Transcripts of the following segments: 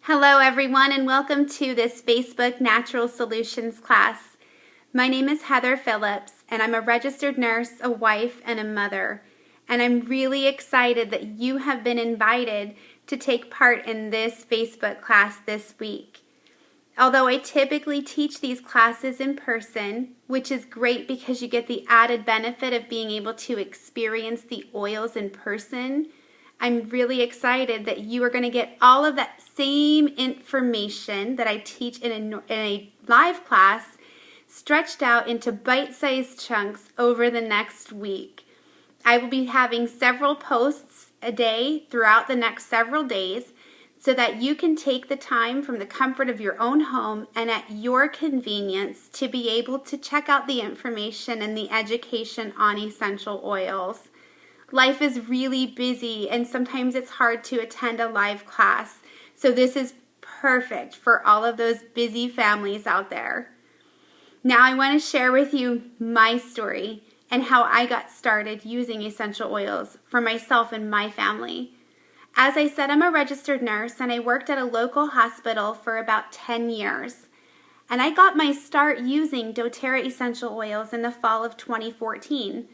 Hello everyone and welcome to this Facebook Natural Solutions class. My name is Heather Phillips and I'm a registered nurse, a wife, and a mother. And I'm really excited that you have been invited to take part in this Facebook class this week. Although I typically teach these classes in person, which is great because you get the added benefit of being able to experience the oils in person, I'm really excited that you are going to get all of that same information that I teach in a live class stretched out into bite-sized chunks over the next week. I will be having several posts a day throughout the next several days so that you can take the time from the comfort of your own home and at your convenience to be able to check out the information and the education on essential oils. Life is really busy and sometimes it's hard to attend a live class. So this is perfect for all of those busy families out there. Now I want to share with you my story and how I got started using essential oils for myself and my family. As I said, I'm a registered nurse and I worked at a local hospital for about 10 years. And I got my start using doTERRA essential oils in the fall of 2014.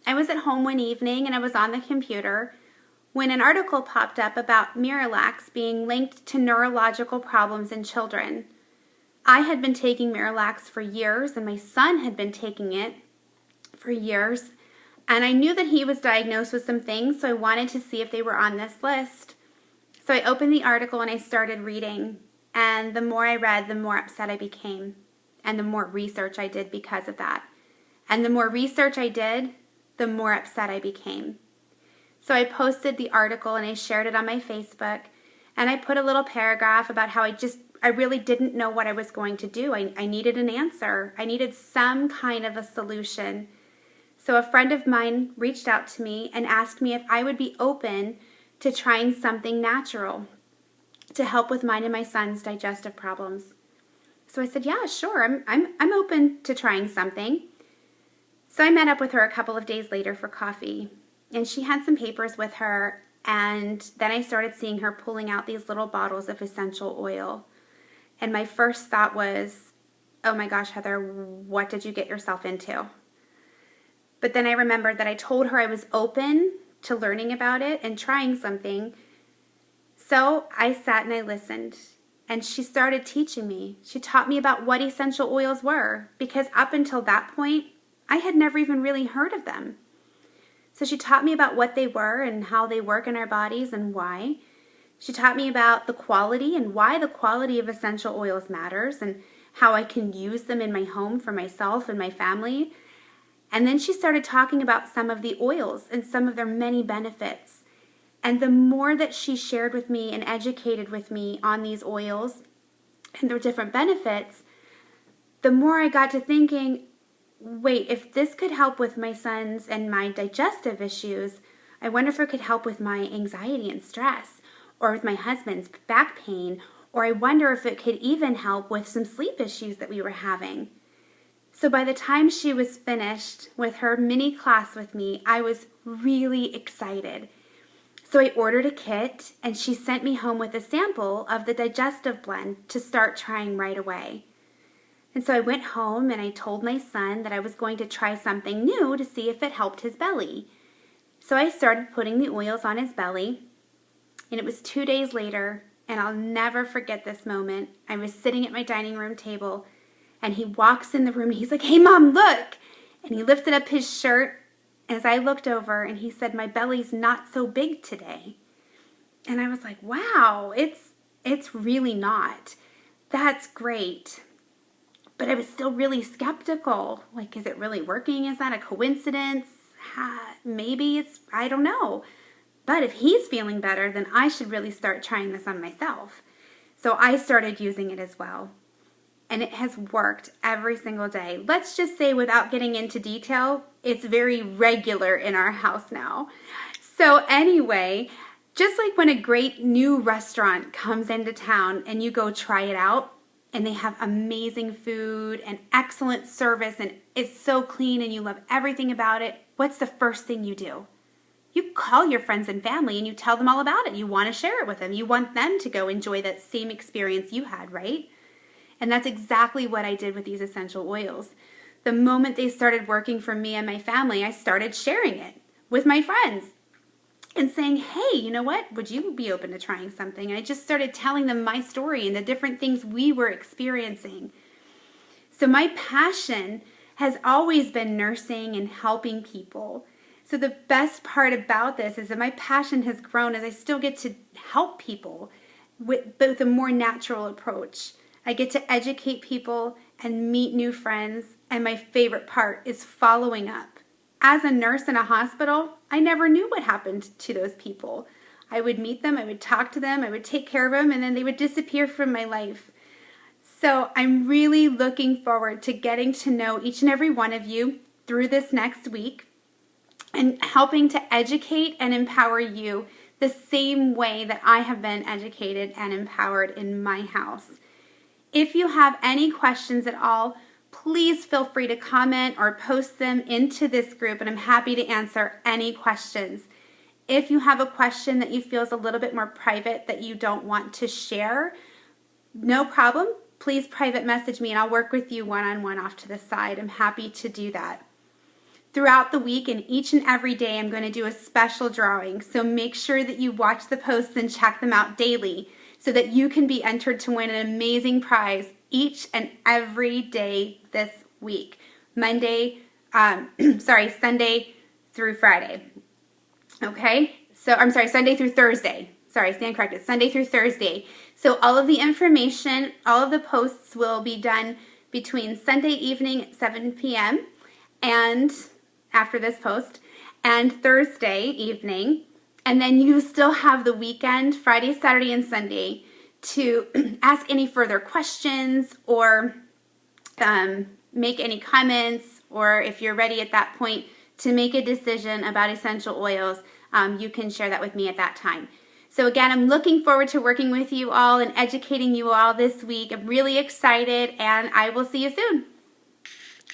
I was at home one evening and I was on the computer when an article popped up about Miralax being linked to neurological problems in children. I had been taking Miralax for years and my son had been taking it for years, and I knew that he was diagnosed with some things, so I wanted to see if they were on this list. So I opened the article and I started reading, and the more I read, the more upset I became, and the more research I did because of that. And the more research I did, the more upset I became. So I posted the article and I shared it on my Facebook, and I put a little paragraph about how I really didn't know what I was going to do. I needed an answer. I needed some kind of a solution. So a friend of mine reached out to me and asked me if I would be open to trying something natural to help with mine and my son's digestive problems. So I said, yeah, sure, I'm open to trying something. So I met up with her a couple of days later for coffee, and she had some papers with her, and then I started seeing her pulling out these little bottles of essential oil. And my first thought was, oh my gosh, Heather, what did you get yourself into? But then I remembered that I told her I was open to learning about it and trying something. So I sat and I listened, and she started teaching me. She taught me about what essential oils were, because up until that point, I had never even really heard of them. So she taught me about what they were and how they work in our bodies and why. She taught me about the quality and why the quality of essential oils matters and how I can use them in my home for myself and my family. And then she started talking about some of the oils and some of their many benefits. And the more that she shared with me and educated with me on these oils and their different benefits, the more I got to thinking, wait, if this could help with my son's and my digestive issues, I wonder if it could help with my anxiety and stress, or with my husband's back pain, or I wonder if it could even help with some sleep issues that we were having. So by the time she was finished with her mini class with me, I was really excited. So I ordered a kit, and she sent me home with a sample of the digestive blend to start trying right away. And so I went home and I told my son that I was going to try something new to see if it helped his belly. So I started putting the oils on his belly, and it was 2 days later, and I'll never forget this moment. I was sitting at my dining room table, and he walks in the room and he's like, "Hey Mom, look!" And he lifted up his shirt as I looked over, and he said, "My belly's not so big today." And I was like, wow, it's really not. That's great. But I was still really skeptical. Like, is it really working? Is that a coincidence? Maybe I don't know. But if he's feeling better, then I should really start trying this on myself. So I started using it as well. And it has worked every single day. Let's just say, without getting into detail, it's very regular in our house now. So anyway, just like when a great new restaurant comes into town and you go try it out, and they have amazing food and excellent service and it's so clean and you love everything about it, what's the first thing you do? You call your friends and family and you tell them all about it. You want to share it with them. You want them to go enjoy that same experience you had, right? And that's exactly what I did with these essential oils. The moment they started working for me and my family, I started sharing it with my friends and saying, hey, you know what? Would you be open to trying something? And I just started telling them my story and the different things we were experiencing. So my passion has always been nursing and helping people. So the best part about this is that my passion has grown as I still get to help people with a more natural approach. I get to educate people and meet new friends, and my favorite part is following up. As a nurse in a hospital, I never knew what happened to those people. I would meet them, I would talk to them, I would take care of them, and then they would disappear from my life. So I'm really looking forward to getting to know each and every one of you through this next week and helping to educate and empower you the same way that I have been educated and empowered in my house. If you have any questions at all, please feel free to comment or post them into this group, and I'm happy to answer any questions. If you have a question that you feel is a little bit more private that you don't want to share, no problem. Please private message me and I'll work with you one-on-one off to the side. I'm happy to do that. Throughout the week and each and every day, I'm going to do a special drawing. So make sure that you watch the posts and check them out daily so that you can be entered to win an amazing prize each and every day this week. Sunday through Friday. Okay? Sunday through Thursday. Stand corrected. Sunday through Thursday. So all of the information, all of the posts will be done between Sunday evening at 7 p.m. and after this post, and Thursday evening. And then you still have the weekend, Friday, Saturday, and Sunday, to ask any further questions or make any comments, or if you're ready at that point to make a decision about essential oils, you can share that with me at that time. So again, I'm looking forward to working with you all and educating you all this week. I'm really excited, and I will see you soon.